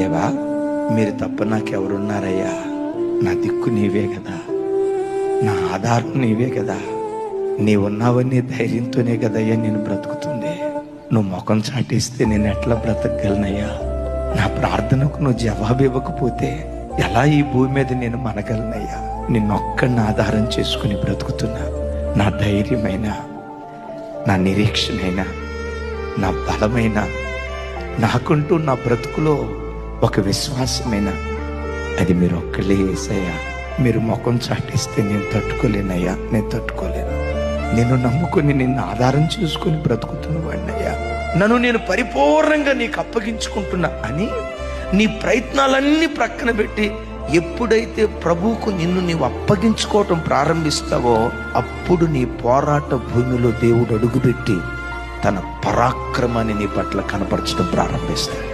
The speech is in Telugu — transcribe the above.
దేవా, మీరు తప్ప నాకెవరున్నారయ్యా? నా దిక్కు నీవే కదా, నా ఆధారం నీవే కదా. నీవున్నావని ధైర్యంతోనే కదయ్యా నేను బ్రతుకుతుంది. నువ్వు ముఖం చాటిస్తే నేను ఎట్లా బ్రతకగలనయ్యా? నా ప్రార్థనకు నువ్వు జవాబు ఇవ్వకపోతే ఎలా ఈ భూమి మీద నేను మనగలనయ్యా? నిన్నొక్కడిని ఆధారం చేసుకుని బ్రతుకుతున్నా. నా ధైర్యమైన, నా నిరీక్షణైనా, నా బలమైన, నాకుంటూ నా బ్రతుకులో ఒక విశ్వాసమైన అది మీరు ఒక్కళ్ళే యేసయ్యా. మీరు ముఖం చాటిస్తే నేను తట్టుకోలేనయ్యా, నేను తట్టుకోలేను. నేను నమ్ముకొని, నిన్ను ఆధారం చేసుకుని బ్రతుకుతున్న వాడినయ్యా. నన్ను నేను పరిపూర్ణంగా నీకు అప్పగించుకుంటున్నా అని నీ ప్రయత్నాలన్నీ ప్రక్కన పెట్టి ఎప్పుడైతే ప్రభువుకు నిన్ను నీవు అప్పగించుకోవటం ప్రారంభిస్తావో అప్పుడు నీ పోరాట భూమిలో దేవుడు అడుగుపెట్టి తన పరాక్రమాన్ని నీ పట్ల కనపరచడం ప్రారంభిస్తాడు.